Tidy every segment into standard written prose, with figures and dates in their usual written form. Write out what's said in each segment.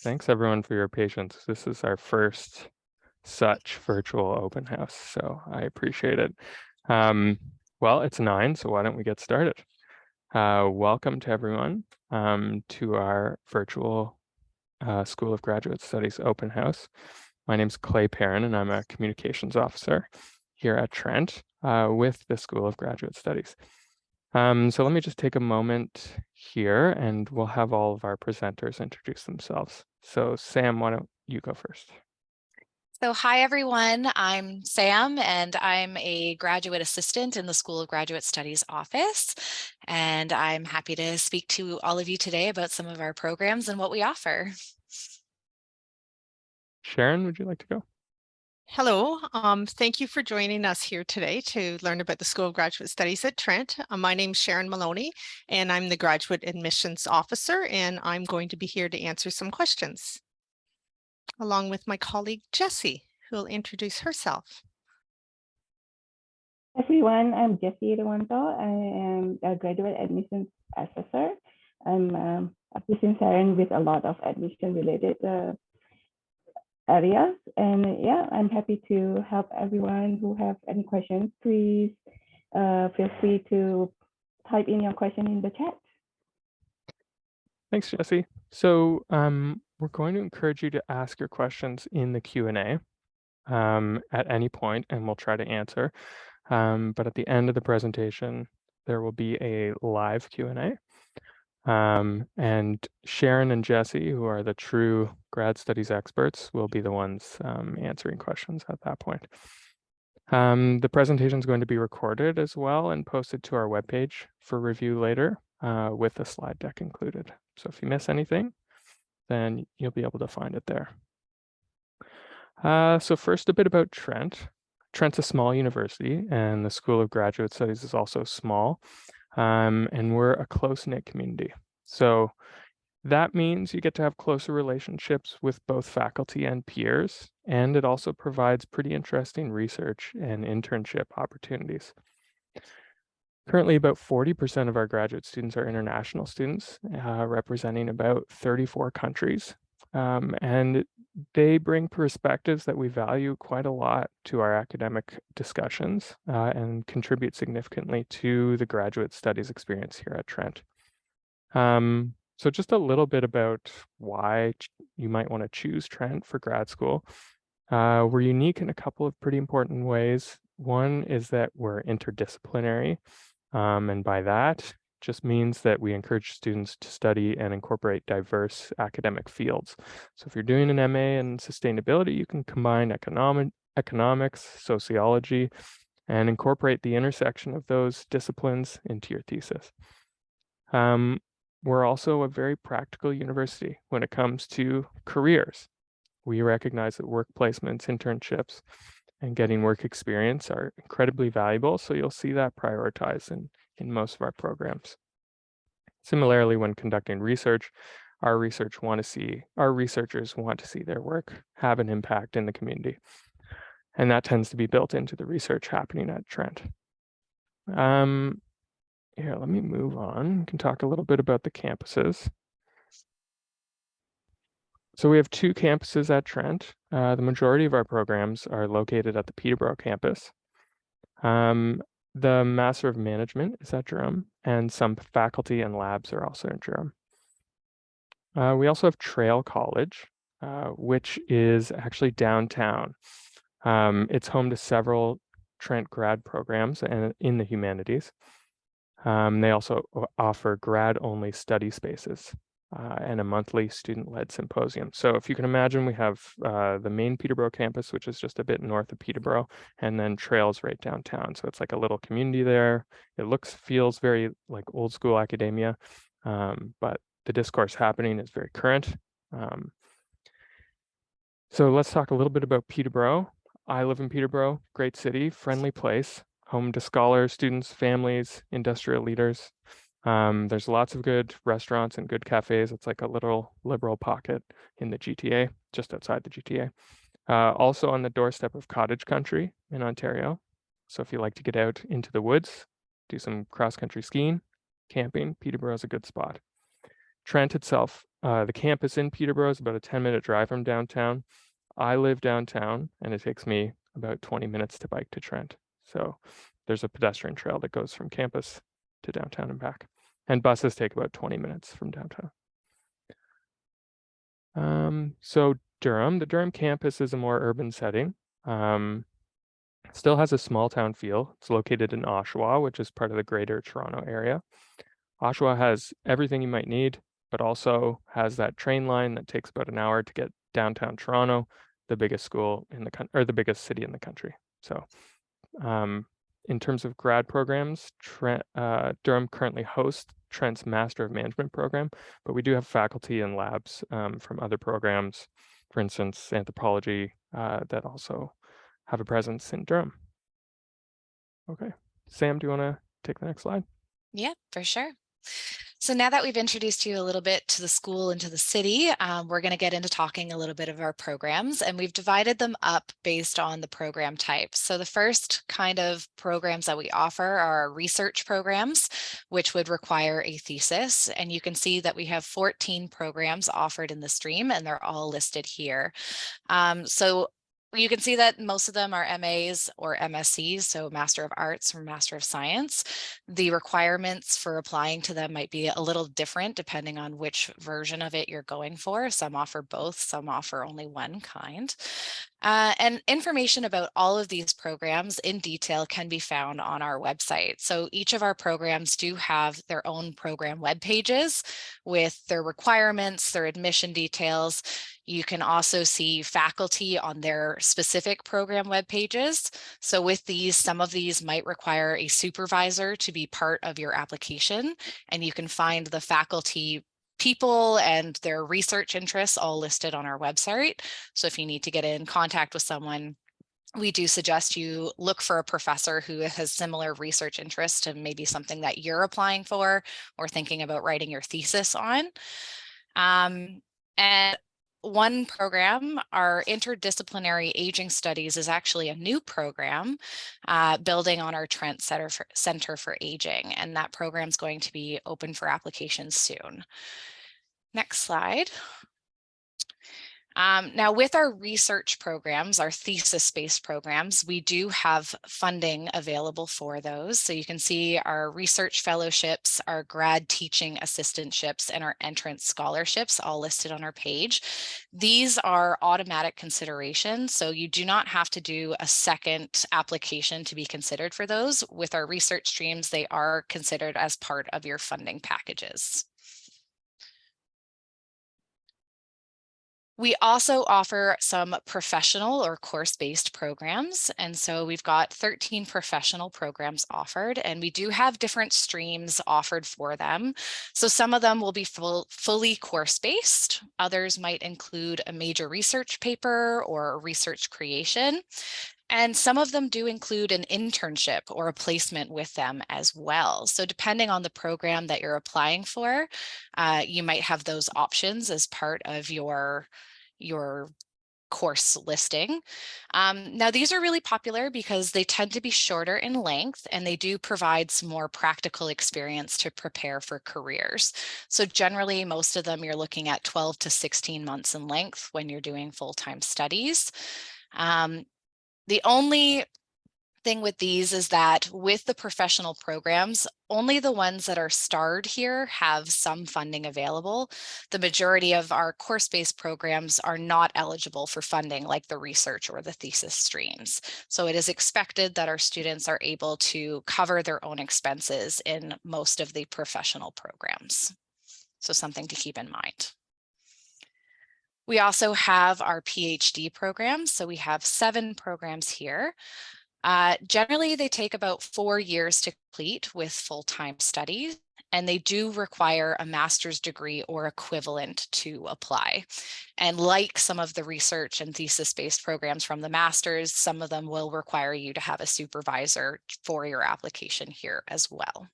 Thanks everyone for your patience. This is our first such virtual open house, so I appreciate it. Well, it's 9, so why don't we get started? Welcome to everyone to our virtual School of Graduate Studies open house. My name is Clay Perrin, and I'm a communications officer here at Trent with the School of Graduate Studies. So let me just take a moment here and we'll have all of our presenters introduce themselves. So Sam, why don't you go first? So hi, everyone. I'm Sam, and I'm a graduate assistant in the School of Graduate Studies office. And I'm happy to speak to all of you today about some of our programs and what we offer. Sharon, would you like to go? Hello, thank you for joining us here today to learn about the School of Graduate Studies at Trent. My name is Sharon Maloney, and I'm the Graduate Admissions Officer, and I'm going to be here to answer some questions, along with my colleague Jessie, who will introduce herself. Everyone, I'm Jessie Rewanto. I am a Graduate Admissions Assessor. I'm assisting Sharon with a lot of admission-related areas. And yeah, I'm happy to help everyone who have any questions. Please feel free to type in your question in the chat. Thanks, Jessie. So we're going to encourage you to ask your questions in the Q&A at any point, and we'll try to answer. But at the end of the presentation, there will be a live Q&A. And Sharon and Jessie, who are the true grad studies experts, will be the ones answering questions at that point. The presentation is going to be recorded as well and posted to our webpage for review later with a slide deck included. So if you miss anything, then you'll be able to find it there. So first, a bit about Trent. Trent's a small university, and the School of Graduate Studies is also small. And we're a close-knit community. So that means you get to have closer relationships with both faculty and peers, and it also provides pretty interesting research and internship opportunities. Currently, about 40% of our graduate students are international students, representing about 34 countries. And they bring perspectives that we value quite a lot to our academic discussions and contribute significantly to the graduate studies experience here at Trent. So just a little bit about why you might want to choose Trent for grad school. We're unique in a couple of pretty important ways. One is that we're interdisciplinary, and by that, just means that we encourage students to study and incorporate diverse academic fields. So if you're doing an MA in sustainability, you can combine economics, sociology, and incorporate the intersection of those disciplines into your thesis. We're also a very practical university when it comes to careers. We recognize that work placements, internships, and getting work experience are incredibly valuable, so you'll see that prioritized in most of our programs. Similarly, when conducting research, our researchers want to see their work have an impact in the community. And that tends to be built into the research happening at Trent. Here, let me move on. We can talk a little bit about the campuses. So we have 2 campuses at Trent. The majority of our programs are located at the Peterborough campus. The Master of Management is at Durham, and some faculty and labs are also in Durham. We also have Trail College, which is actually downtown. It's home to several Trent grad programs and in the humanities. They also offer grad-only study spaces and a monthly student-led symposium. So if you can imagine, we have the main Peterborough campus, which is just a bit north of Peterborough, and then Trails right downtown. So it's like a little community there. It feels very like old school academia, but the discourse happening is very current. So let's talk a little bit about Peterborough. I live in Peterborough, great city, friendly place, home to scholars, students, families, industrial leaders. There's lots of good restaurants and good cafes. It's like a little liberal pocket in the GTA, just outside the GTA. Also on the doorstep of cottage country in Ontario. So if you like to get out into the woods, do some cross-country skiing, camping, Peterborough is a good spot. Trent itself The campus in Peterborough is about a 10-minute drive from downtown. I live downtown, and it takes me about 20 minutes to bike to Trent. So there's a pedestrian trail that goes from campus to downtown and back. And buses take about 20 minutes from downtown. So Durham, the Durham campus is a more urban setting. Still has a small town feel. It's located in Oshawa, which is part of the Greater Toronto area. Oshawa has everything you might need, but also has that train line that takes about an hour to get downtown Toronto, the biggest school in the country, or the biggest city in the country. So in terms of grad programs, Durham currently hosts Trent's Master of Management program, but we do have faculty and labs from other programs, for instance, anthropology, that also have a presence in Durham. Okay, Sam, do you want to take the next slide? Yeah, for sure. So now that we've introduced you a little bit to the school and to the city, we're going to get into talking a little bit of our programs, and we've divided them up based on the program type. So the first kind of programs that we offer are research programs, which would require a thesis. And you can see that we have 14 programs offered in the stream, and they're all listed here. So you can see that most of them are MAs or MScs, so Master of Arts or Master of Science. The requirements for applying to them might be a little different depending on which version of it you're going for. Some offer both, some offer only one kind. And information about all of these programs in detail can be found on our website. So each of our programs do have their own program web pages with their requirements, their admission details. You can also see faculty on their specific program web pages. So with these, some of these might require a supervisor to be part of your application, and you can find the faculty people and their research interests all listed on our website. So if you need to get in contact with someone, we do suggest you look for a professor who has similar research interests to maybe something that you're applying for or thinking about writing your thesis on. And one program, our interdisciplinary aging studies, is actually a new program building on our Trent Center for Aging, and that program is going to be open for applications soon. Next slide. Now with our research programs, our thesis-based programs, we do have funding available for those. So you can see our research fellowships, our grad teaching assistantships, and our entrance scholarships all listed on our page. These are automatic considerations, so you do not have to do a second application to be considered for those. With our research streams, they are considered as part of your funding packages. We also offer some professional or course-based programs. And so we've got 13 professional programs offered, and we do have different streams offered for them. So some of them will be fully course-based. Others might include a major research paper or a research creation. And some of them do include an internship or a placement with them as well. So depending on the program that you're applying for, you might have those options as part of your course listing. Now these are really popular because they tend to be shorter in length, and they do provide some more practical experience to prepare for careers. So generally most of them you're looking at 12 to 16 months in length when you're doing full-time studies. The only thing with these is that with the professional programs, only the ones that are starred here have some funding available. The majority of our course-based programs are not eligible for funding like the research or the thesis streams. So it is expected that our students are able to cover their own expenses in most of the professional programs. So something to keep in mind. We also have our PhD programs. So we have 7 programs here. Generally, they take about 4 years to complete with full-time studies, and they do require a master's degree or equivalent to apply. And like some of the research and thesis-based programs from the master's, some of them will require you to have a supervisor for your application here as well.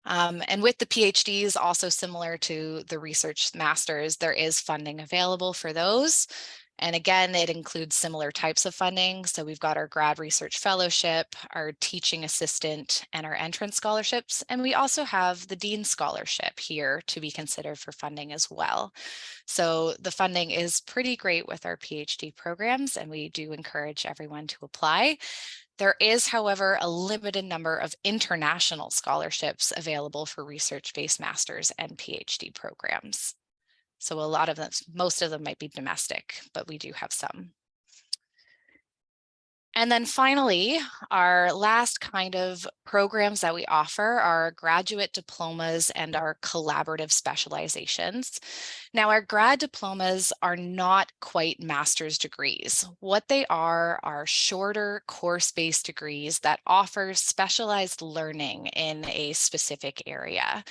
And with the PhDs, also similar to the research masters, there is funding available for those. And again, it includes similar types of funding. So we've got our grad research fellowship, our teaching assistant, and our entrance scholarships. And we also have the Dean Scholarship here to be considered for funding as well. So the funding is pretty great with our PhD programs, and we do encourage everyone to apply. There is, however, a limited number of international scholarships available for research-based master's and PhD programs. So a lot of them, most of them might be domestic, but we do have some. And then finally, our last kind of programs that we offer are graduate diplomas and our collaborative specializations. Now, our grad diplomas are not quite master's degrees. What they are shorter course-based degrees that offer specialized learning in a specific area.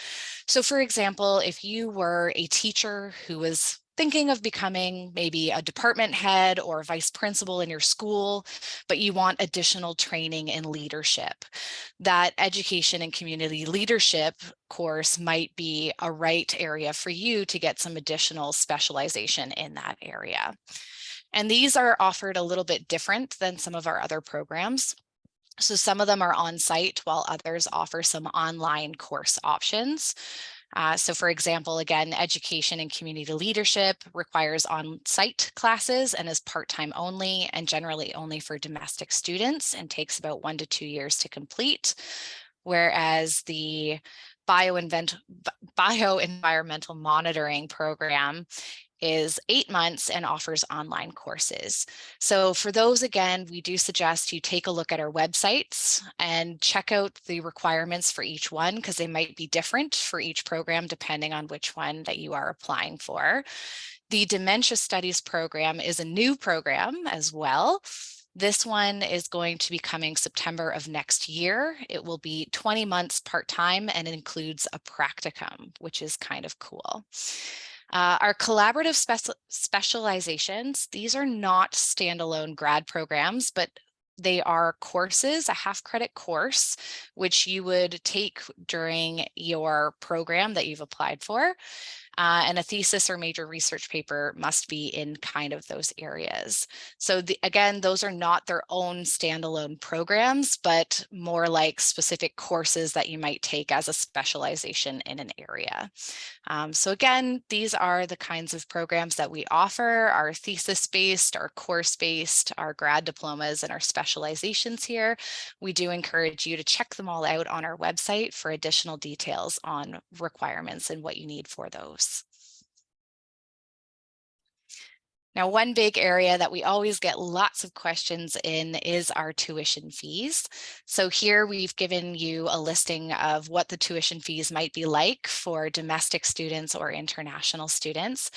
So for example, if you were a teacher who was thinking of becoming maybe a department head or a vice principal in your school, but you want additional training in leadership, that education and community leadership course might be a right area for you to get some additional specialization in that area. And these are offered a little bit different than some of our other programs. So some of them are on site while others offer some online course options. So for example, again, education and community leadership requires on-site classes and is part-time only and generally only for domestic students and takes about 1 to 2 years to complete. Whereas the bioenvironmental monitoring program is 8 months and offers online courses. So for those, again, we do suggest you take a look at our websites and check out the requirements for each one because they might be different for each program depending on which one that you are applying for. The Dementia Studies program is a new program as well. This one is going to be coming September of next year. It will be 20 months part-time and it includes a practicum, which is kind of cool. Our collaborative specializations, these are not standalone grad programs, but they are courses, a half-credit course, which you would take during your program that you've applied for. And a thesis or major research paper must be in kind of those areas. So again, those are not their own standalone programs, but more like specific courses that you might take as a specialization in an area. So again, these are the kinds of programs that we offer, our thesis-based, our course-based, our grad diplomas, and our specializations here. We do encourage you to check them all out on our website for additional details on requirements and what you need for those. Now, one big area that we always get lots of questions in is our tuition fees. So here we've given you a listing of what the tuition fees might be like for domestic students or international students.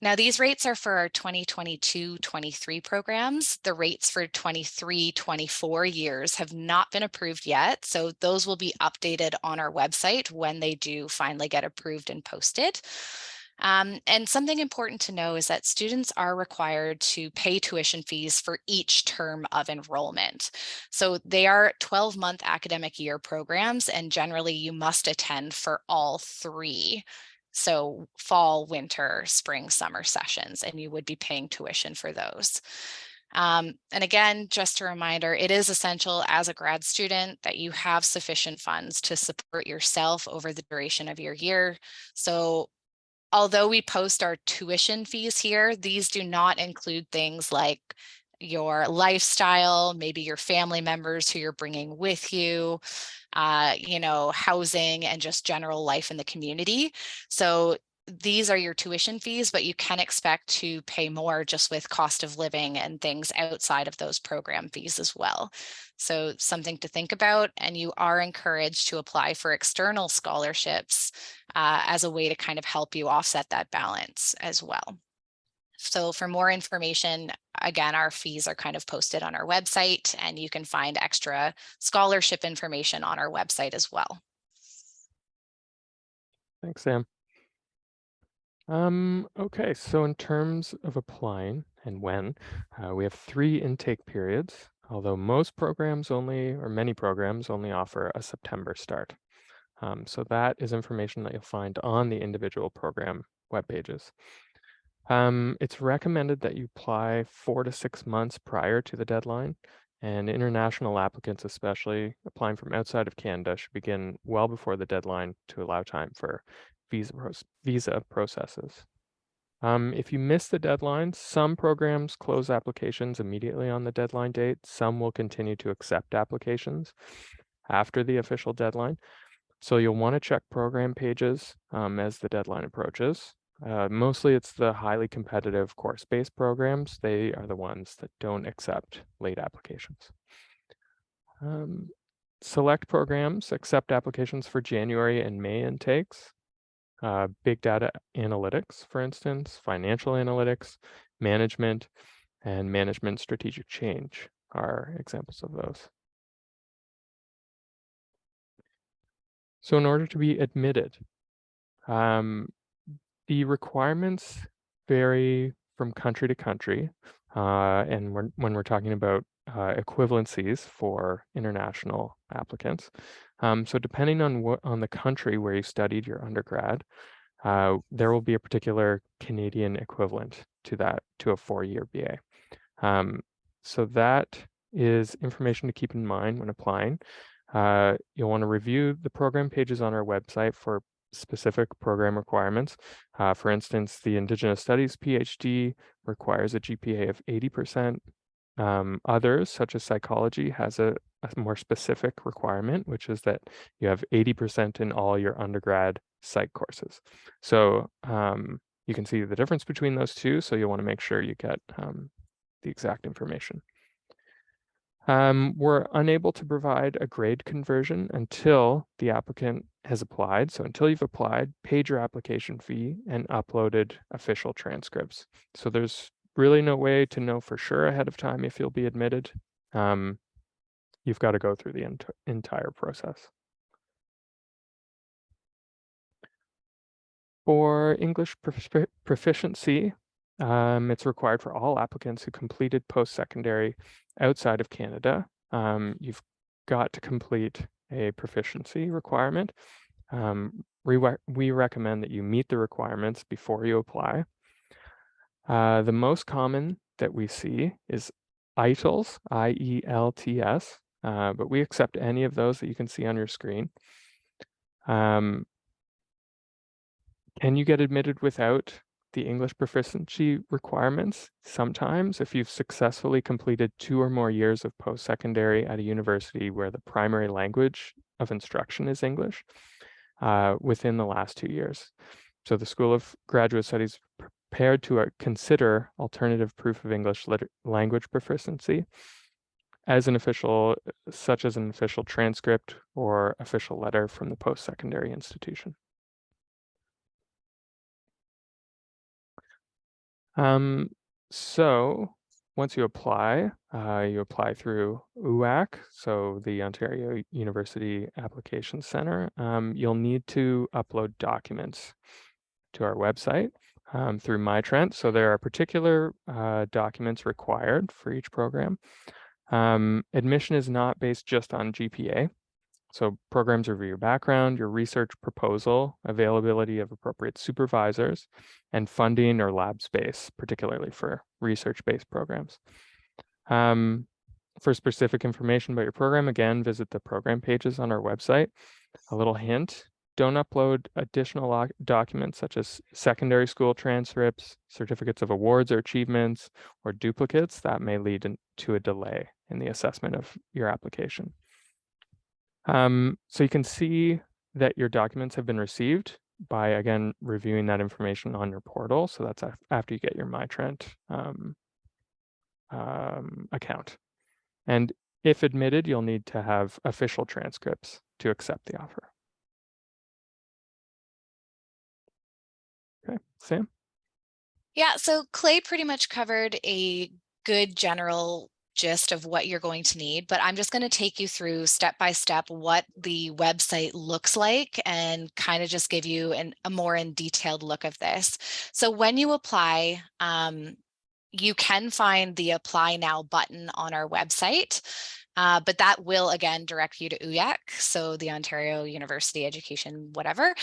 Now, these rates are for our 2022-23 programs. The rates for 23-24 years have not been approved yet, so those will be updated on our website when they do finally get approved and posted. And something important to know is that students are required to pay tuition fees for each term of enrollment. So they are 12-month academic year programs, and generally you must attend for all 3. So fall, winter, spring, summer sessions, and you would be paying tuition for those. And again, just a reminder, it is essential as a grad student that you have sufficient funds to support yourself over the duration of your year. So although we post our tuition fees here, these do not include things like your lifestyle, maybe your family members who you're bringing with you, housing and just general life in the community. So these are your tuition fees, but you can expect to pay more just with cost of living and things outside of those program fees as well. So something to think about, and you are encouraged to apply for external scholarships as a way to kind of help you offset that balance as well. So for more information, again, our fees are kind of posted on our website, and you can find extra scholarship information on our website as well. Thanks, Sam. Okay, so in terms of applying and when, we have 3 intake periods, although most programs many programs only offer a September start. So that is information that you'll find on the individual program web pages. It's recommended that you apply 4 to 6 months prior to the deadline, and international applicants, especially applying from outside of Canada, should begin well before the deadline to allow time for visa processes. If you miss the deadline, some programs close applications immediately on the deadline date. Some will continue to accept applications after the official deadline. So you'll want to check program pages as the deadline approaches. Mostly it's the highly competitive course-based programs. They are the ones that don't accept late applications. Select programs accept applications for January and May intakes. Big data analytics, for instance, financial analytics, management, and management strategic change are examples of those. So in order to be admitted, the requirements vary from country to country, and when we're talking about equivalencies for international applicants. So depending on the country where you studied your undergrad, there will be a particular Canadian equivalent to that, to a 4-year BA. So that is information to keep in mind when applying. You'll want to review the program pages on our website for specific program requirements. For instance, the Indigenous Studies PhD requires a GPA of 80%. Others, such as psychology, has a more specific requirement, which is that you have 80% in all your undergrad psych courses. So you can see the difference between those two, so you'll want to make sure you get the exact information. We're unable to provide a grade conversion until the applicant has applied. So until you've applied, paid your application fee, and uploaded official transcripts. So there's really no way to know for sure ahead of time if you'll be admitted. You've got to go through the entire process. For English proficiency, it's required for all applicants who completed post-secondary outside of Canada. You've got to complete a proficiency requirement. We recommend that you meet the requirements before you apply. The most common that we see is IELTS, I-E-L-T-S, but we accept any of those that you can see on your screen. Can you get admitted without the English proficiency requirements? Sometimes, if you've successfully completed 2 or more years of post-secondary at a university where the primary language of instruction is English, within the last 2 years. So the School of Graduate Studies prepared to consider alternative proof of English language proficiency as an official, such as an official transcript or official letter from the post-secondary institution. So once you apply through UAC, so the Ontario University Application Center. You'll need to upload documents to our website through MyTrent. So there are particular documents required for each program. Admission is not based just on GPA. So programs review your background, your research proposal, availability of appropriate supervisors, and funding or lab space, particularly for research-based programs. For specific information about your program, again, visit the program pages on our website. A little hint, don't upload additional documents such as secondary school transcripts, certificates of awards or achievements, or duplicates that may lead to a delay in the assessment of your application. So you can see that your documents have been received by, again, reviewing that information on your portal. So that's after you get your MyTrent account. And if admitted, you'll need to have official transcripts to accept the offer. Okay, Sam? Yeah, so Clay pretty much covered a good general gist of what you're going to need, but I'm just going to take you through step by step what the website looks like and kind of just give you a more in detailed look of this. So when you apply, you can find the Apply Now button on our website, but that will again direct you to UYAC, so the Ontario University Education, whatever.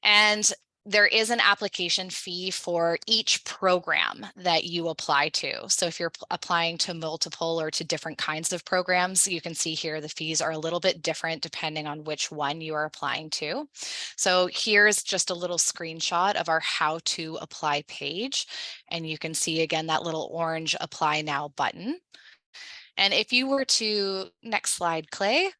And there is an application fee for each program that you apply to. So if you're applying to multiple or to different kinds of programs, you can see here the fees are a little bit different depending on which one you are applying to. So here's just a little screenshot of our how to apply page. And you can see again that little orange apply now button. And if you were to, next slide, Clay.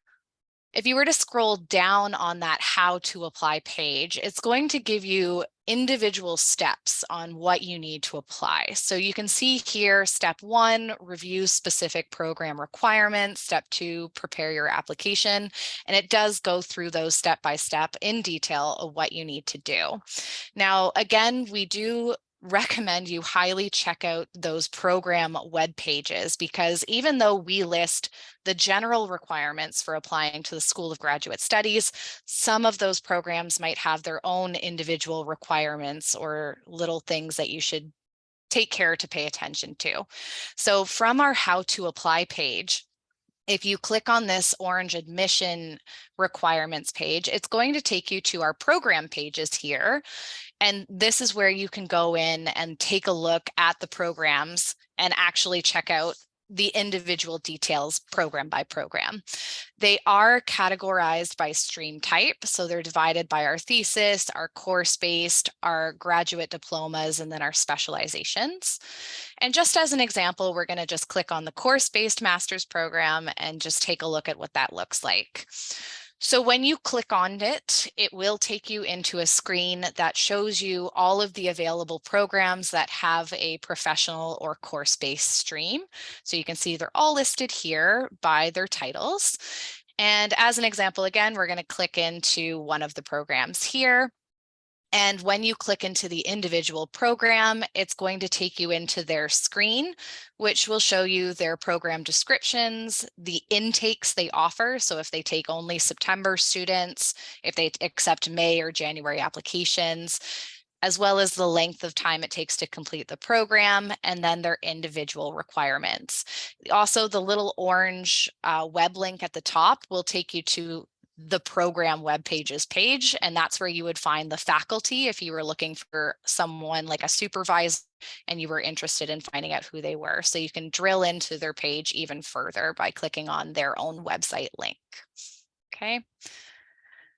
If you were to scroll down on that how to apply page, it's going to give you individual steps on what you need to apply. So you can see here, step 1, review specific program requirements. Step 2, prepare your application. And it does go through those step by step in detail of what you need to do. Now, again, we do recommend you highly check out those program web pages, because even though we list the general requirements for applying to the School of Graduate Studies, some of those programs might have their own individual requirements or little things that you should take care to pay attention to. So from our how to apply page, if you click on this orange admission requirements page, it's going to take you to our program pages here. And this is where you can go in and take a look at the programs and actually check out the individual details program by program. They are categorized by stream type. So they're divided by our thesis, our course-based, our graduate diplomas, and then our specializations. And just as an example, we're going to just click on the course-based master's program and just take a look at what that looks like. So when you click on it, it will take you into a screen that shows you all of the available programs that have a professional or course-based stream. So you can see they're all listed here by their titles. And as an example, again, we're going to click into one of the programs here. And when you click into the individual program, it's going to take you into their screen, which will show you their program descriptions, the intakes they offer. So if they take only September students, if they accept May or January applications, as well as the length of time it takes to complete the program, and then their individual requirements. Also, the little orange web link at the top will take you to the program web pages page, and that's where you would find the faculty if you were looking for someone like a supervisor and you were interested in finding out who they were. So you can drill into their page even further by clicking on their own website link. Okay.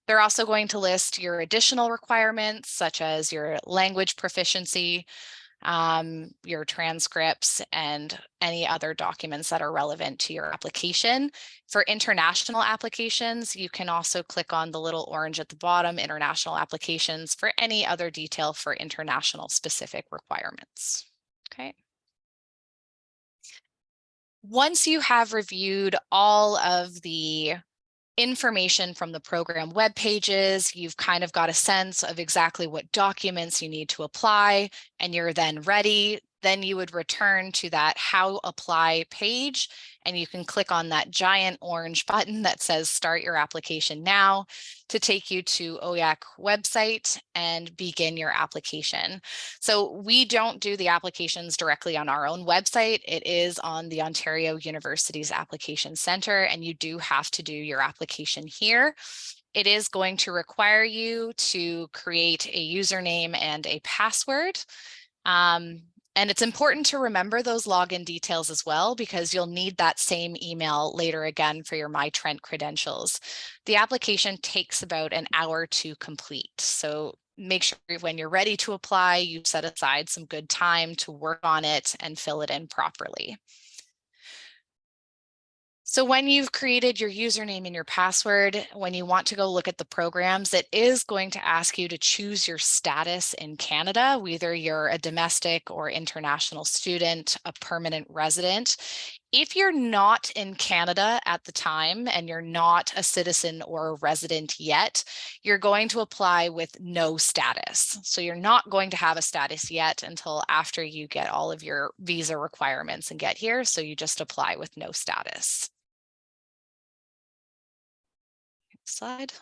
They're also going to list your additional requirements, such as your language proficiency, your transcripts, and any other documents that are relevant to your application. For international applications, you can also click on the little orange at the bottom, international applications, for any other detail for international specific requirements. Okay. Once you have reviewed all of the information from the program web pages, you've kind of got a sense of exactly what documents you need to apply, and you're then ready. Then you would return to that how apply page, and you can click on that giant orange button that says start your application now to take you to OYAC website and begin your application. So we don't do the applications directly on our own website. It is on the Ontario University's Application Center, and you do have to do your application here. It is going to require you to create a username and a password. And it's important to remember those login details as well, because you'll need that same email later again for your MyTrent credentials. The application takes about an hour to complete. So make sure when you're ready to apply, you set aside some good time to work on it and fill it in properly. So when you've created your username and your password, when you want to go look at the programs, it is going to ask you to choose your status in Canada, whether you're a domestic or international student, a permanent resident. If you're not in Canada at the time and you're not a citizen or a resident yet, you're going to apply with no status. So you're not going to have a status yet until after you get all of your visa requirements and get here. So you just apply with no status. Next slide.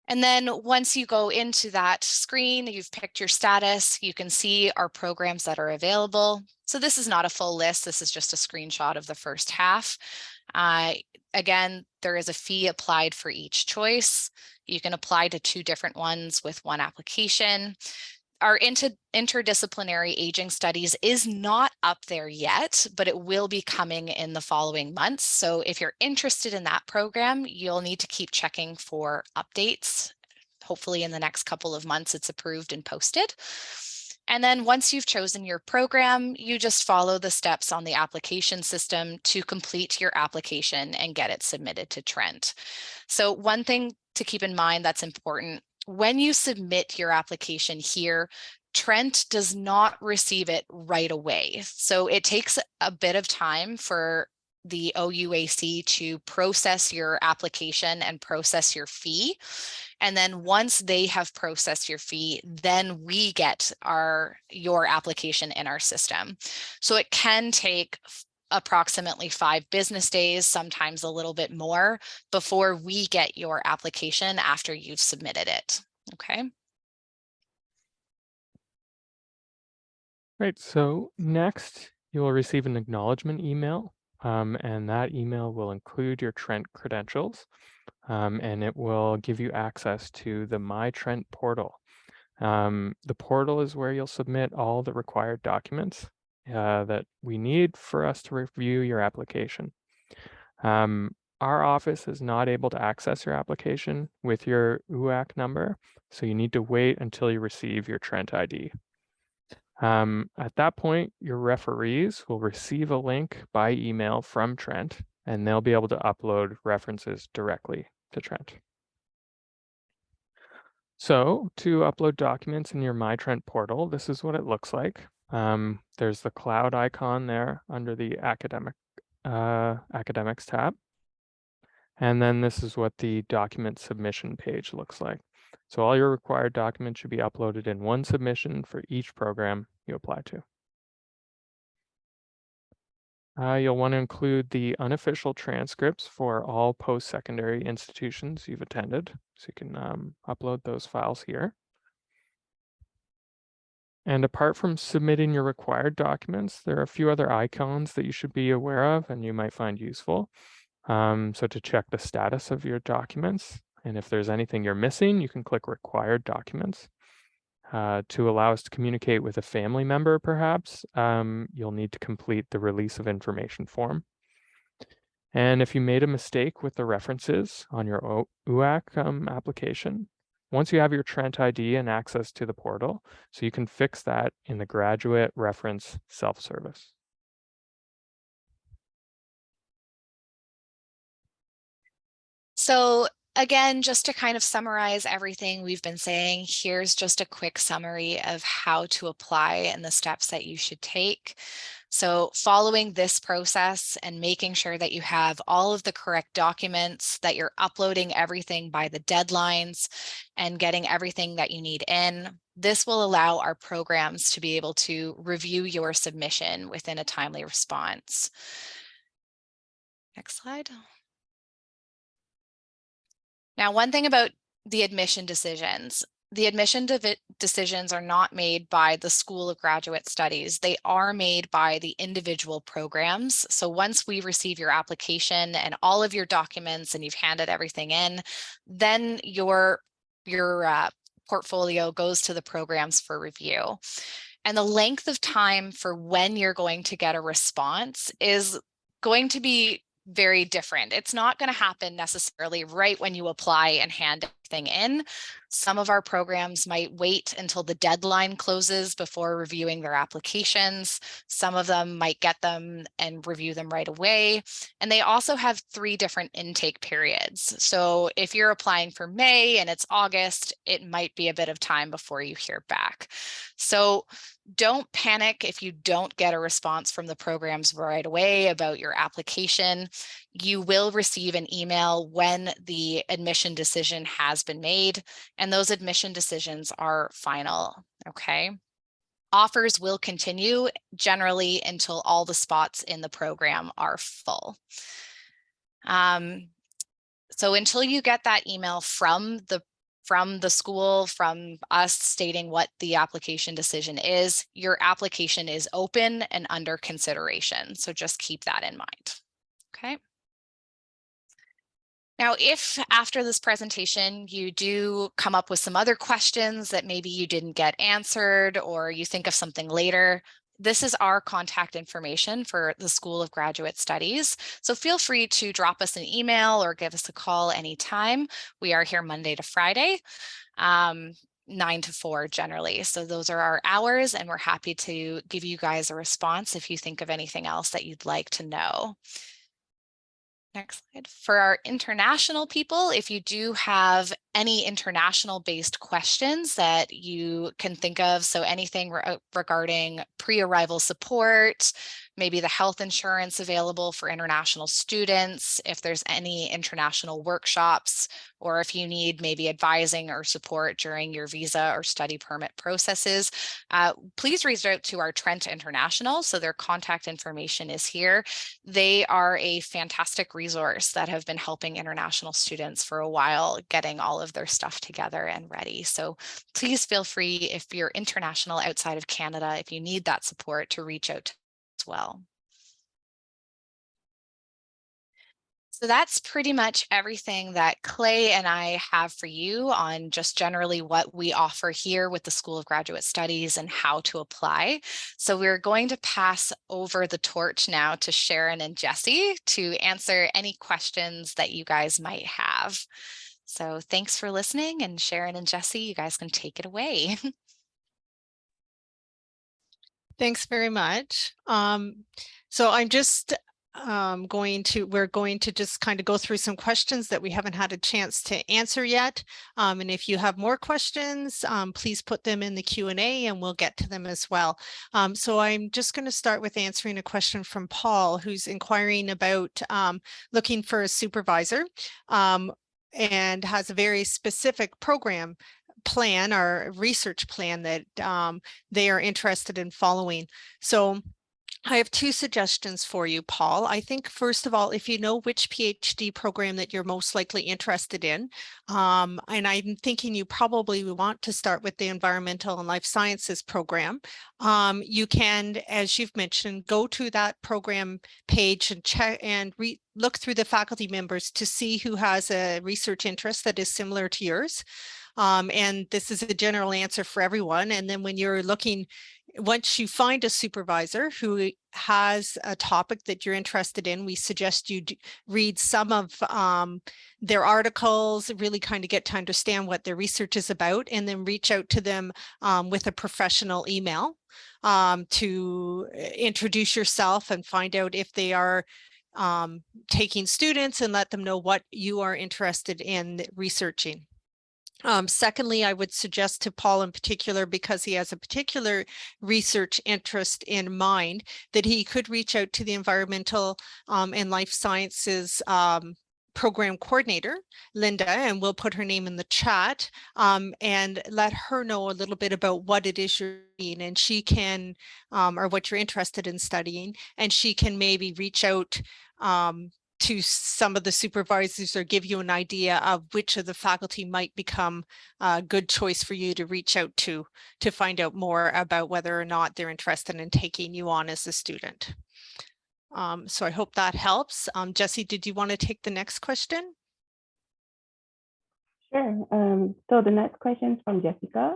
And then once you go into that screen, you've picked your status, you can see our programs that are available. So this is not a full list, this is just a screenshot of the first half. Again, there is a fee applied for each choice. You can apply to 2 different ones with 1 application. Our interdisciplinary aging studies is not up there yet, but it will be coming in the following months. So if you're interested in that program, you'll need to keep checking for updates. Hopefully in the next couple of months, it's approved and posted. And then once you've chosen your program, you just follow the steps on the application system to complete your application and get it submitted to Trent. So one thing to keep in mind that's important, when you submit your application here, Trent does not receive it right away. So it takes a bit of time for the OUAC to process your application and process your fee. And then once they have processed your fee, then we get your application in our system. So it can take approximately 5 business days, sometimes a little bit more, before we get your application after you've submitted it. Okay. Right, so next you will receive an acknowledgement email, and that email will include your Trent credentials, and it will give you access to the My Trent portal. The portal is where you'll submit all the required documents that we need for us to review your application. Our office is not able to access your application with your UAC number, so you need to wait until you receive your Trent ID. At that point, your referees will receive a link by email from Trent, and they'll be able to upload references directly to Trent. So to upload documents in your MyTrent portal, this is what it looks like. There's the cloud icon there under the academics tab. And then this is what the document submission page looks like. So all your required documents should be uploaded in one submission for each program you apply to. You'll want to include the unofficial transcripts for all post-secondary institutions you've attended. So you can upload those files here. And apart from submitting your required documents, there are a few other icons that you should be aware of and you might find useful. So to check the status of your documents, and if there's anything you're missing, you can click Required Documents. To allow us to communicate with a family member, perhaps, you'll need to complete the Release of Information form. And if you made a mistake with the references on your UAC application, once you have your Trent ID and access to the portal, so you can fix that in the Graduate Reference Self-Service. So again, just to kind of summarize everything we've been saying, here's just a quick summary of how to apply and the steps that you should take. So following this process and making sure that you have all of the correct documents, that you're uploading everything by the deadlines and getting everything that you need in, this will allow our programs to be able to review your submission within a timely response. Next slide. Now, one thing about the admission decisions, the admission decisions are not made by the School of Graduate Studies. They are made by the individual programs. So once we receive your application and all of your documents and you've handed everything in, then your portfolio goes to the programs for review. And the length of time for when you're going to get a response is going to be very different. It's not going to happen necessarily right when you apply and hand everything in. Some of our programs might wait until the deadline closes before reviewing their applications. Some of them might get them and review them right away. And they also have 3 different intake periods. So if you're applying for May and it's August, it might be a bit of time before you hear back. So don't panic if you don't get a response from the programs right away about your application. You will receive an email when the admission decision has been made, and those admission decisions are final, okay? Offers will continue generally until all the spots in the program are full. So until you get that email from the school, from us stating what the application decision is, your application is open and under consideration. So just keep that in mind. Okay. Now, if after this presentation you do come up with some other questions that maybe you didn't get answered, or you think of something later, this is our contact information for the School of Graduate Studies. So feel free to drop us an email or give us a call anytime. We are here Monday to Friday, 9 to 4 generally. So those are our hours, and we're happy to give you guys a response if you think of anything else that you'd like to know. Next slide. For our international people, if you do have any international based questions that you can think of, so anything regarding pre-arrival support, maybe the health insurance available for international students, if there's any international workshops, or if you need maybe advising or support during your visa or study permit processes, please reach out to our Trent International. So their contact information is here. They are a fantastic resource that have been helping international students for a while getting all of their stuff together and ready. So please feel free, if you're international outside of Canada, if you need that support, to reach out as well. So that's pretty much everything that Clay and I have for you on just generally what we offer here with the School of Graduate Studies and how to apply. So we're going to pass over the torch now to Sharon and Jesse to answer any questions that you guys might have. So thanks for listening, and Sharon and Jesse, you guys can take it away. Thanks very much. So I'm just we're going to just kind of go through some questions that we haven't had a chance to answer yet. And if you have more questions, please put them in the Q&A and we'll get to them as well. So I'm just going to start with answering a question from Paul, who's inquiring about looking for a supervisor and has a very specific program plan or research plan that they are interested in following. So I have two suggestions for you, Paul. I think, first of all, if you know which PhD program that you're most likely interested in, and I'm thinking you probably want to start with the Environmental and Life Sciences program, you can, as you've mentioned, go to that program page and check and look through the faculty members to see who has a research interest that is similar to yours. And this is a general answer for everyone. And then when you're looking, once you find a supervisor who has a topic that you're interested in, we suggest you read some of their articles, really kind of get to understand what their research is about, and then reach out to them with a professional email to introduce yourself and find out if they are taking students, and let them know what you are interested in researching. Secondly, I would suggest to Paul in particular, because he has a particular research interest in mind, that he could reach out to the Environmental and Life Sciences program coordinator, Linda, and we'll put her name in the chat, and let her know a little bit about what it is you're doing, and she can, or what you're interested in studying, and she can maybe reach out to some of the supervisors or give you an idea of which of the faculty might become a good choice for you to reach out to find out more about whether or not they're interested in taking you on as a student. So I hope that helps. Jesse, did you want to take the next question? Sure. So the next question is from Jessica.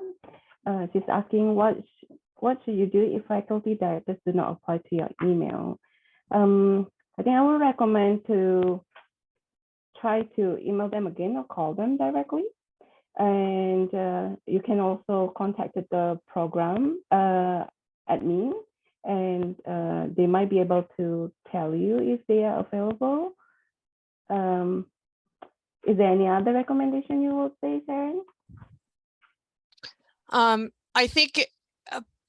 She's asking, what should you do if faculty directors do not apply to your email? I think I would recommend to try to email them again or call them directly. And you can also contact the program admin, and they might be able to tell you if they are available. Is there any other recommendation you would say, Sharon? I think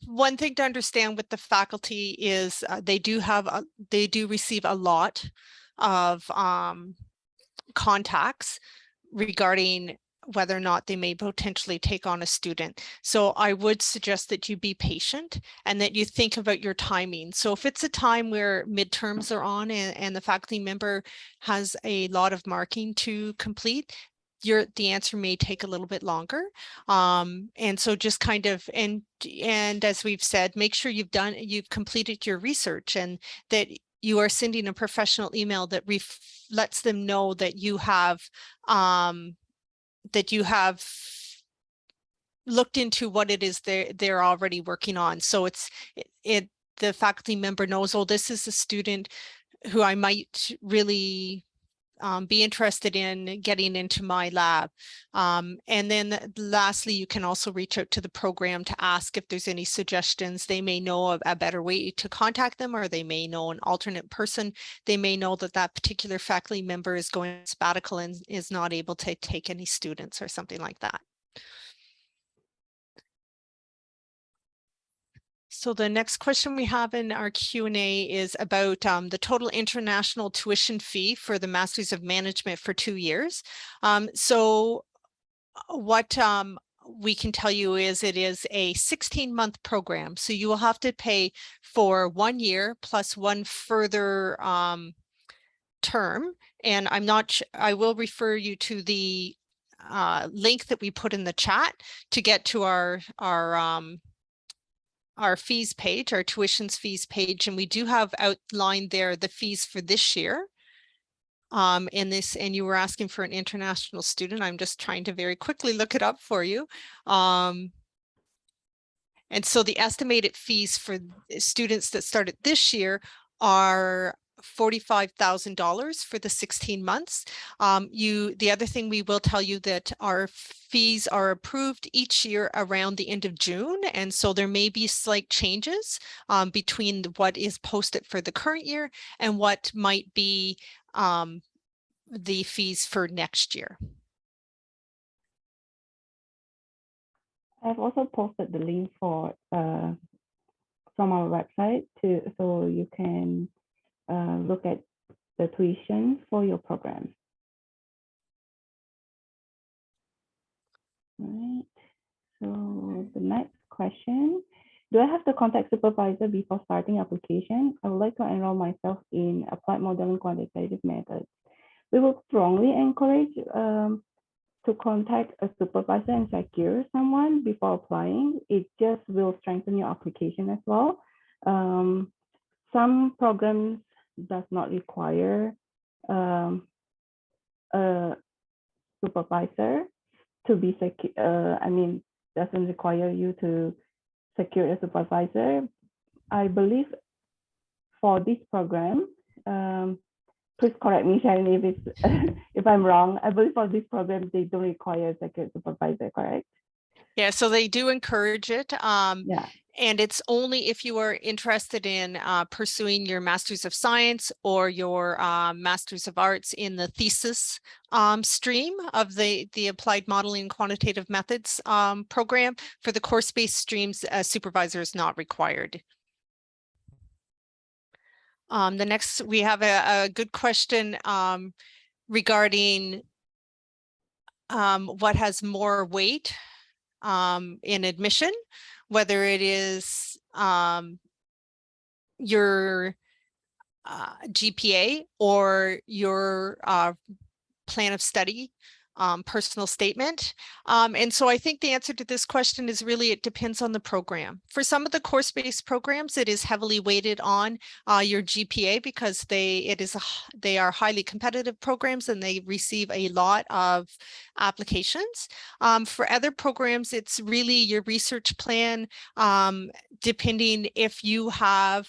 one thing to understand with the faculty is they do receive a lot of contacts regarding whether or not they may potentially take on a student. So I would suggest that you be patient and that you think about your timing. So if it's a time where midterms are on and the faculty member has a lot of marking to complete, the answer may take a little bit longer. And so just kind of, and as we've said, make sure you've completed your research, and that you are sending a professional email that lets them know that you have looked into what it is they're already working on. So the faculty member knows, oh, this is a student who I might really be interested in getting into my lab. And then lastly, you can also reach out to the program to ask if there's any suggestions. They may know a better way to contact them, or they may know an alternate person. They may know that that particular faculty member is going on sabbatical and is not able to take any students or something like that. So the next question we have in our Q&A is about the total international tuition fee for the Masters of Management for 2 years. So what we can tell you is it is a 16-month program. So you will have to pay for 1 year plus one further term. And I will refer you to the link that we put in the chat to get to our fees page, our tuitions fees page, and we do have outlined there the fees for this year. And you were asking for an international student. I'm just trying to very quickly look it up for you. And so the estimated fees for students that started this year are $45,000 for the 16 months. The other thing we will tell you that our fees are approved each year around the end of June. And so there may be slight changes between what is posted for the current year and what might be the fees for next year. I've also posted the link for from our website so you can look at the tuition for your program. All right. So the next question, do I have to contact supervisor before starting application? I would like to enroll myself in applied modeling quantitative methods. We will strongly encourage to contact a supervisor and secure someone before applying. It just will strengthen your application as well. Some programs does not require a supervisor to be secure. Doesn't require you to secure a supervisor. I believe for this program, please correct me, Sharon, if it's if I'm wrong. I believe for this program they don't require a secure supervisor, correct? Yeah, so they do encourage it. Yeah. And it's only if you are interested in pursuing your Masters of Science or your Masters of Arts in the thesis stream of the Applied Modeling and Quantitative Methods program. For the course-based streams, a supervisor is not required. The next, we have a good question regarding what has more weight in admission, whether it is your GPA or your plan of study, personal statement. And so I think the answer to this question is really, it depends on the program. For some of the course-based programs, it is heavily weighted on your GPA because they are highly competitive programs and they receive a lot of applications. For other programs, it's really your research plan, depending if you have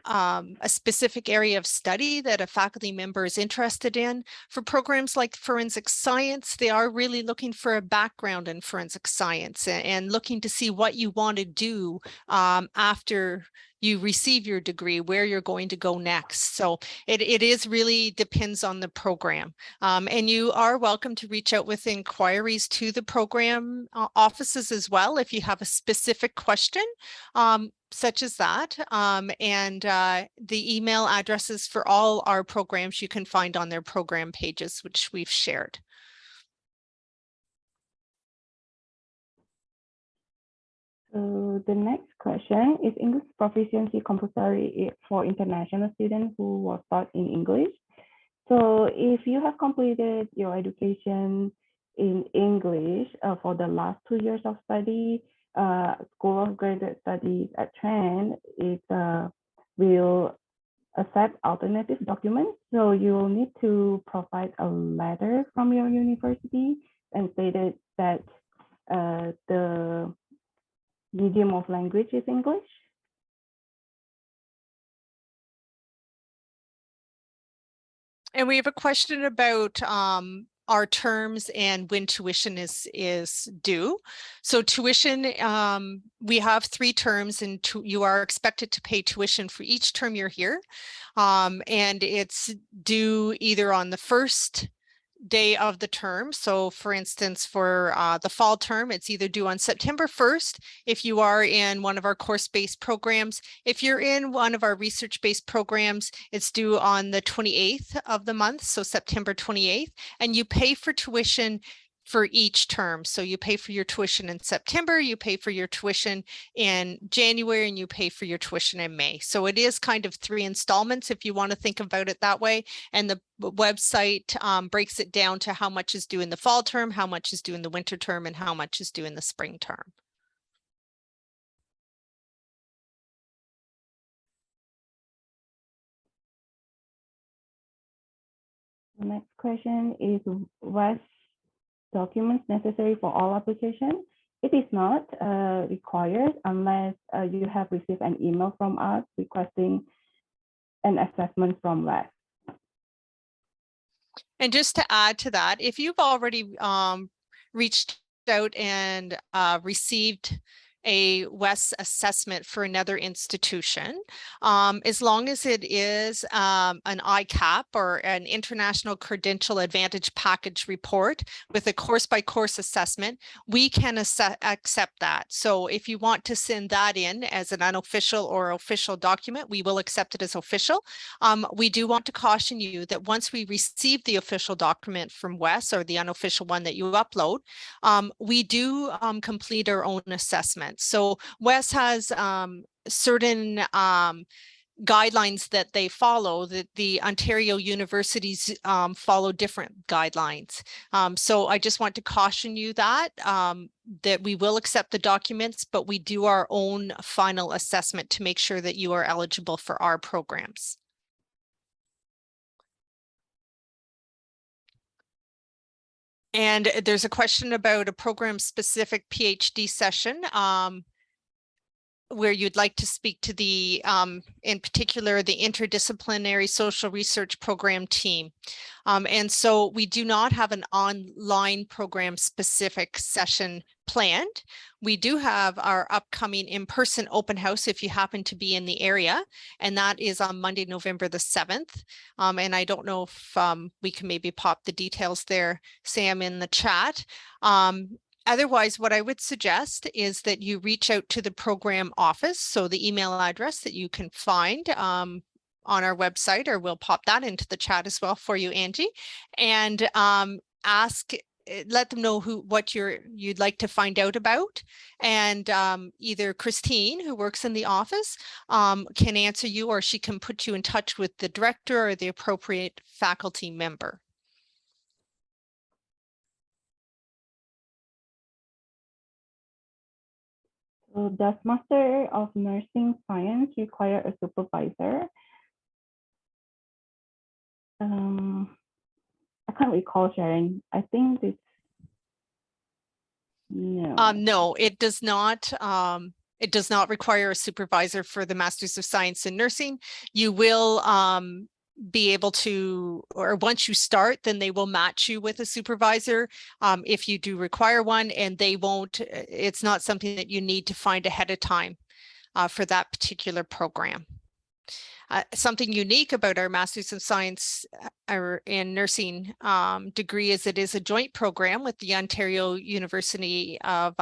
a specific area of study that a faculty member is interested in. For programs like forensic science, they are really looking for a background in forensic science and looking to see what you want to do after you receive your degree, where you're going to go next. So it is really depends on the program. And you are welcome to reach out with inquiries to the program offices as well if you have a specific question. Such as that, and the email addresses for all our programs you can find on their program pages, which we've shared. So the next question is English proficiency compulsory for international students who were taught in English. So if you have completed your education in English for the last 2 years of study, School of Graduate Studies at Trent, it will accept alternative documents. So you will need to provide a letter from your university and stated that the medium of language is English. And we have a question about our terms and when tuition is due. So tuition, we have 3 terms, and you are expected to pay tuition for each term you're here. And it's due either on the first day of the term. So for instance, for the fall term, it's either due on September 1st if you are in one of our course-based programs. If you're in one of our research-based programs, it's due on the 28th of the month, so September 28th, and you pay for tuition for each term. So you pay for your tuition in September, you pay for your tuition in January, and you pay for your tuition in May. So it is kind of 3 installments if you want to think about it that way. And the website breaks it down to how much is due in the fall term, how much is due in the winter term, and how much is due in the spring term. The next question is, what documents necessary for all applications? It is not required unless you have received an email from us requesting an assessment from WES. And just to add to that, if you've already reached out and received a WES assessment for another institution, as long as it is an ICAP or an International Credential Advantage Package report with a course-by-course assessment, we can accept that. So if you want to send that in as an unofficial or official document, we will accept it as official. We do want to caution you that once we receive the official document from WES, or the unofficial one that you upload, we do complete our own assessment. So WES has certain guidelines that they follow, that the Ontario universities follow different guidelines. So I just want to caution you that that we will accept the documents, but we do our own final assessment to make sure that you are eligible for our programs. And there's a question about a program-specific PhD session where you'd like to speak to the, in particular, the interdisciplinary social research program team. And so we do not have an online program-specific session planned. We do have our upcoming in-person open house if you happen to be in the area, and that is on Monday, November the 7th. And I don't know if we can maybe pop the details there, Sam, in the chat. Otherwise, what I would suggest is that you reach out to the program office. So the email address that you can find on our website, or we'll pop that into the chat as well for you, Angie, and let them know what you'd like to find out about. And either Christine, who works in the office, can answer you, or she can put you in touch with the director or the appropriate faculty member. So does Master of Nursing Science require a supervisor? I can't recall, Sharon. I think it's no. No, it does not. It does not require a supervisor for the Masters of Science in Nursing. You will be able to, or once you start, then they will match you with a supervisor if you do require one, and they won't, it's not something that you need to find ahead of time for that particular program. Something unique about our Masters of Science in Nursing degree is it is a joint program with the Ontario University of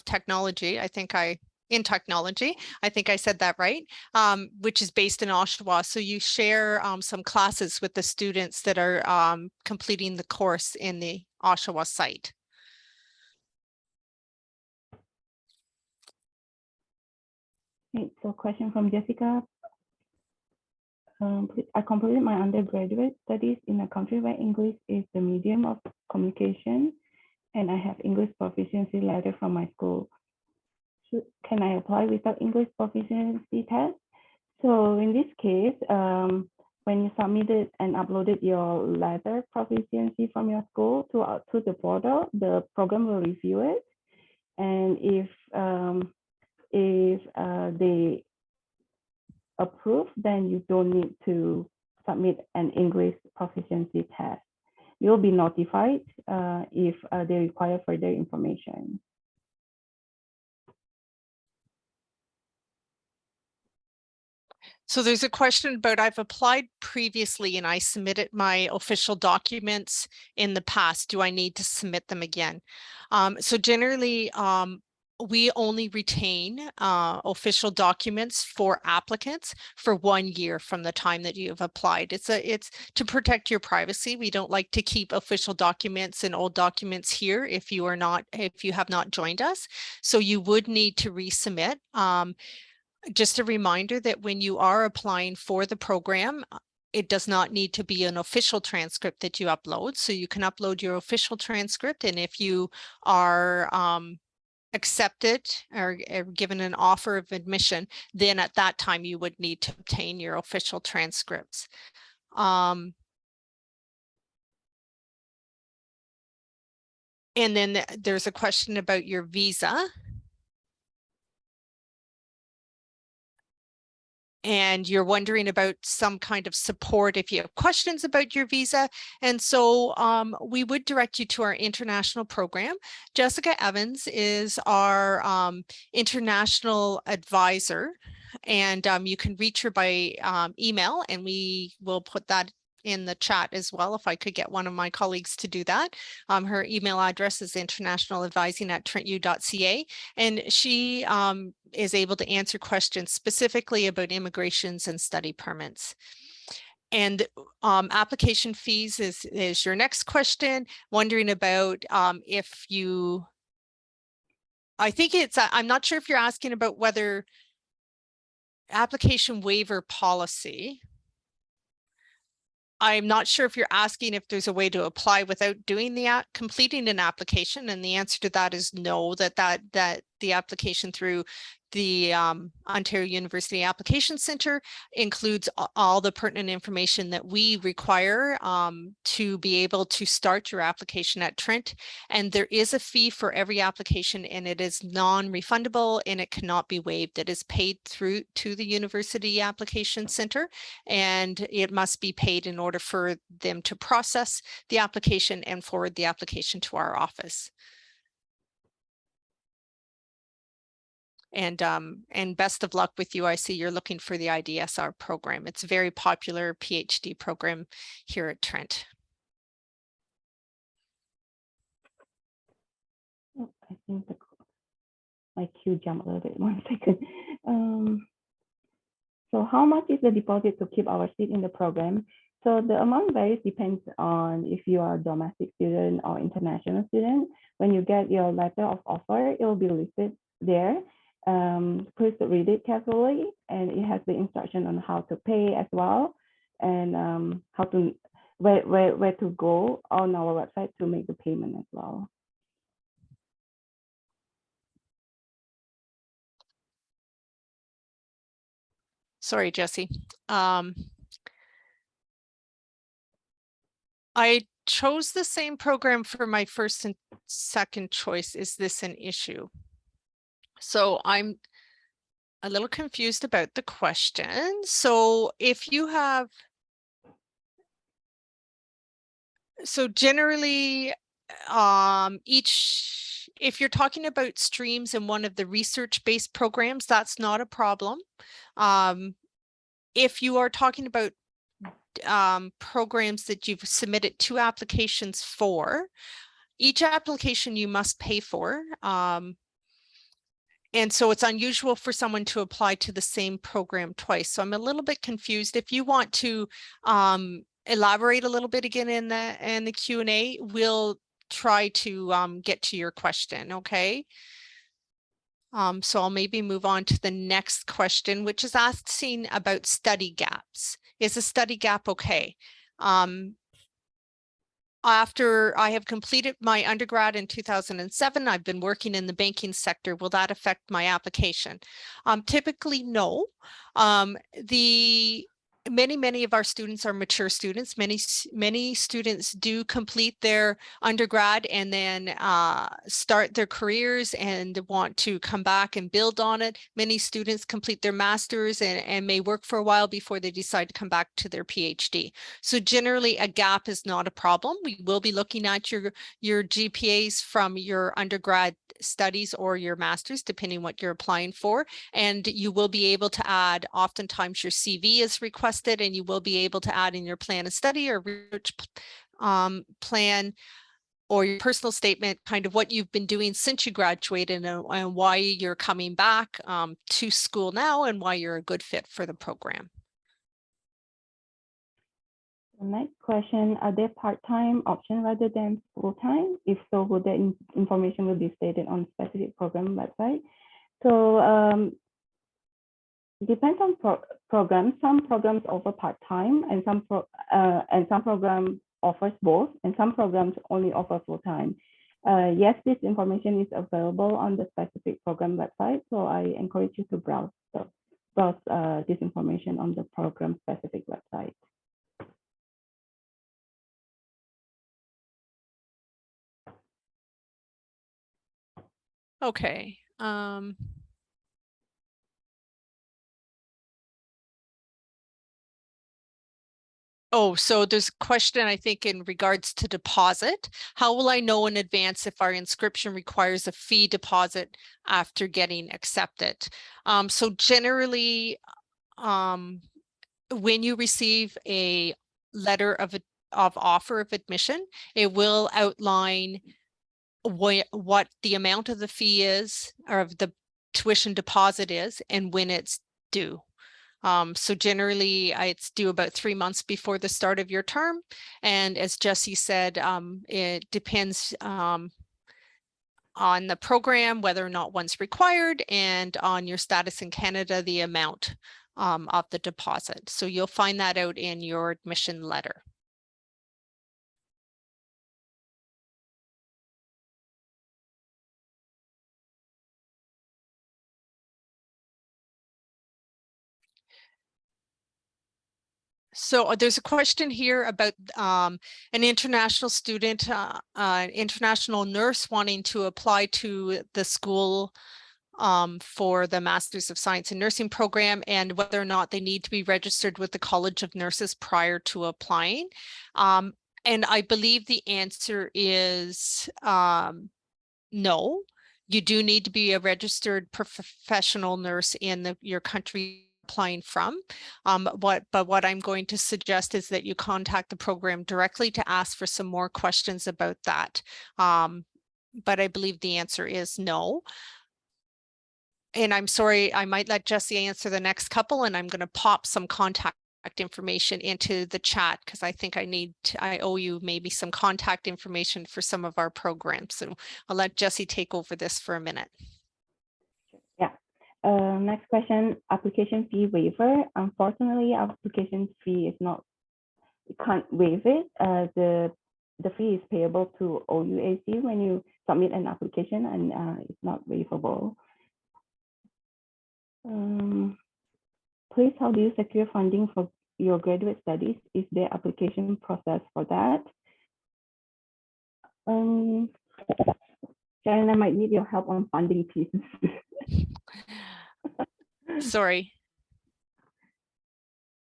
Technology. I think I said that right, which is based in Oshawa. So you share some classes with the students that are completing the course in the Oshawa site. Okay, so question from Jessica. I completed my undergraduate studies in a country where English is the medium of communication, and I have English proficiency letter from my school. can I apply without English proficiency test? So in this case, when you submitted and uploaded your letter proficiency from your school to the portal, the program will review it, and if they approve, then you don't need to submit an English proficiency test. You'll be notified if they require further information. So there's a question about I've applied previously and I submitted my official documents in the past. Do I need to submit them again? So generally, we only retain official documents for applicants for 1 year from the time that you have applied. It's to protect your privacy. We don't like to keep official documents and old documents here if you have not joined us. So you would need to resubmit. Just a reminder that when you are applying for the program, it does not need to be an official transcript that you upload. So you can upload your official transcript, and if you are accepted or given an offer of admission, then at that time you would need to obtain your official transcripts. And then there's a question about your visa. And you're wondering about some kind of support if you have questions about your visa. And so we would direct you to our international program. Jessica Evans is our international advisor, and you can reach her by email, and we will put that in the chat as well, if I could get one of my colleagues to do that. Her email address is internationaladvising@trentu.ca, and she is able to answer questions specifically about immigrations and study permits. And application fees is your next question, wondering about if you, I think it's, I'm not sure if you're asking about whether application waiver policy. I'm not sure if you're asking if there's a way to apply without doing completing an application, and the answer to that is no, that the application through the Ontario University Application Centre includes all the pertinent information that we require to be able to start your application at Trent. And there is a fee for every application, and it is non-refundable and it cannot be waived. It is paid through to the University Application Centre, and it must be paid in order for them to process the application and forward the application to our office. And best of luck with you. I see you're looking for the IDSR program. It's a very popular PhD program here at Trent. Oh, I think my queue jumped a little bit. 1 second. So how much is the deposit to keep our seat in the program? So the amount varies, depends on if you are a domestic student or international student. When you get your letter of offer, it will be listed there. Please read it carefully, and it has the instruction on how to pay as well, and how to where to go on our website to make the payment as well. Sorry, Jesse. I chose the same program for my first and second choice. Is this an issue? So I'm a little confused about the question. So if you have, so generally if you're talking about streams in one of the research-based programs, that's not a problem. If you are talking about programs that you've submitted 2 applications for, each application you must pay for. And so it's unusual for someone to apply to the same program twice. So I'm a little bit confused. If you want to elaborate a little bit again in the Q&A, we'll try to get to your question, okay? So I'll maybe move on to the next question, which is asking about study gaps. Is a study gap okay? after I have completed my undergrad in 2007, I've been working in the banking sector. Will that affect my application? Typically, no. Many of our students are mature students. Many students do complete their undergrad and then start their careers and want to come back and build on it. Many students complete their masters and may work for a while before they decide to come back to their PhD. So generally a gap is not a problem. We will be looking at your GPAs from your undergrad studies or your masters, depending what you're applying for. And you will be able to add, oftentimes your CV is requested, and you will be able to add in your plan of study or research plan or your personal statement, kind of what you've been doing since you graduated and why you're coming back to school now and why you're a good fit for the program. The next question, are there part-time options rather than full-time? If so, will the information will be stated on specific program website? So depends on programs. Some programs offer part-time and some program offers both, and some programs only offer full-time. Yes, this information is available on the specific program website, so I encourage you to browse this information on the program specific website. Okay. Oh, so there's a question, I think, in regards to deposit. How will I know in advance if our inscription requires a fee deposit after getting accepted? So generally, when you receive a letter of offer of admission, it will outline what the amount of the fee is, or of the tuition deposit is, and when it's due. So generally it's due about 3 months before the start of your term. And as Jesse said, it depends on the program, whether or not one's required, and on your status in Canada, the amount of the deposit. So you'll find that out in your admission letter. So there's a question here about an international student, an international nurse wanting to apply to the school for the Masters of Science in Nursing program, and whether or not they need to be registered with the College of Nurses prior to applying. And I believe the answer is no. You do need to be a registered professional nurse in your country applying from. But what I'm going to suggest is that you contact the program directly to ask for some more questions about that. But I believe the answer is no. And I'm sorry, I might let Jesse answer the next couple, and I'm going to pop some contact information into the chat because I think I owe you maybe some contact information for some of our programs. So I'll let Jesse take over this for a minute. Yeah. Next question, application fee waiver. Unfortunately, application fee is not, you can't waive it. The fee is payable to OUAC when you submit an application, and it's not waivable. Please, how do you secure funding for your graduate studies? Is there application process for that? Sharon, I might need your help on funding, please. Sorry.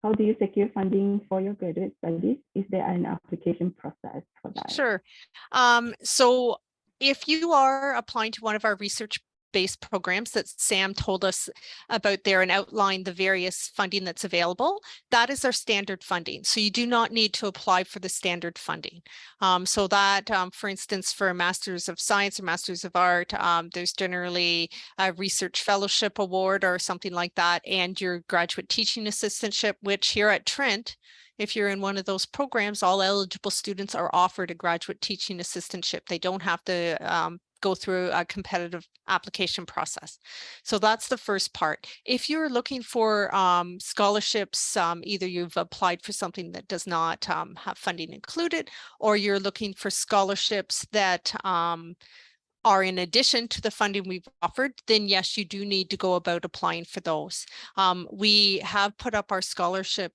How do you secure funding for your graduate studies? Is there an application process for that? Sure. So if you are applying to one of our research-based programs that Sam told us about there and outlined the various funding that's available, that is our standard funding. So you do not need to apply for the standard funding. So that, for instance, for a Masters of Science or Masters of Art, there's generally a research fellowship award or something like that, and your graduate teaching assistantship, which here at Trent, if you're in one of those programs, all eligible students are offered a graduate teaching assistantship. They don't have to go through a competitive application process. So that's the first part. If you're looking for scholarships, either you've applied for something that does not have funding included, or you're looking for scholarships that are in addition to the funding we've offered, then yes, you do need to go about applying for those. We have put up our scholarship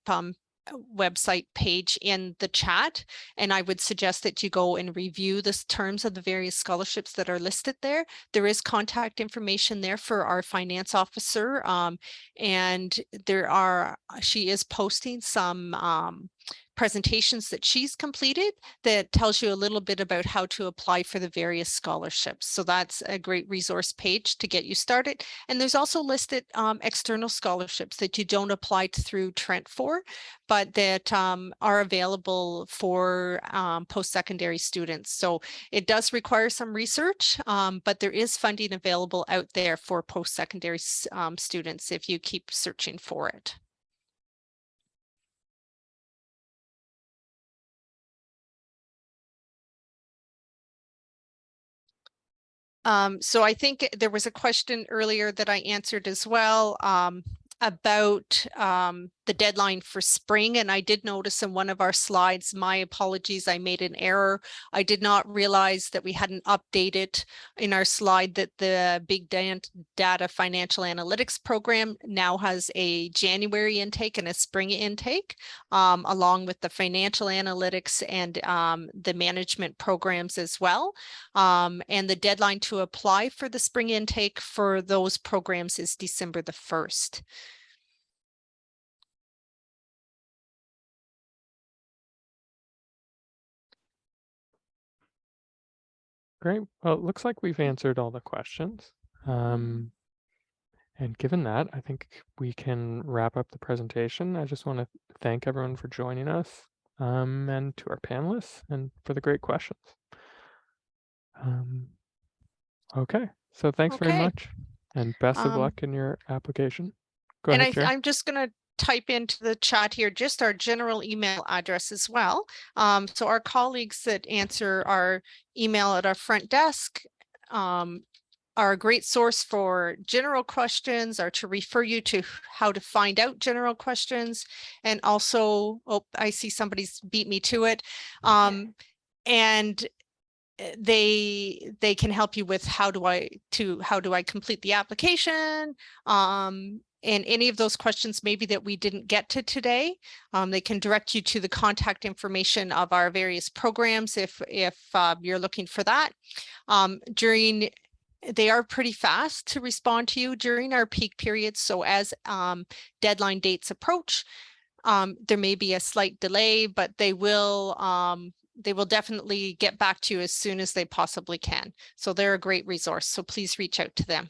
website page in the chat, and I would suggest that you go and review the terms of the various scholarships that are listed there. There is contact information there for our finance officer, and she is posting some presentations that she's completed that tells you a little bit about how to apply for the various scholarships. So that's a great resource page to get you started. And there's also listed external scholarships that you don't apply through Trent for, but that are available for post-secondary students. So it does require some research, but there is funding available out there for post-secondary students if you keep searching for it. So I think there was a question earlier that I answered as well about the deadline for spring. And I did notice in one of our slides, my apologies, I made an error. I did not realize that we hadn't updated in our slide that the Big Data Financial Analytics program now has a January intake and a spring intake, along with the financial analytics and the management programs as well. And the deadline to apply for the spring intake for those programs is December the 1st. Great. Well, it looks like we've answered all the questions. And given that, I think we can wrap up the presentation. I just want to thank everyone for joining us, and to our panelists and for the great questions. Okay, so thanks very much, and best of luck in your application. Go ahead, Sharon. I'm just going to type into the chat here just our general email address as well. So our colleagues that answer our email at our front desk are a great source for general questions, or to refer you to how to find out general questions. And also, oh, I see somebody's beat me to it. And they can help you with how do I complete the application, and any of those questions maybe that we didn't get to today. They can direct you to the contact information of our various programs if you're looking for that. They are pretty fast to respond to you during our peak periods. So as deadline dates approach, there may be a slight delay, but they will definitely get back to you as soon as they possibly can. So they're a great resource. So please reach out to them.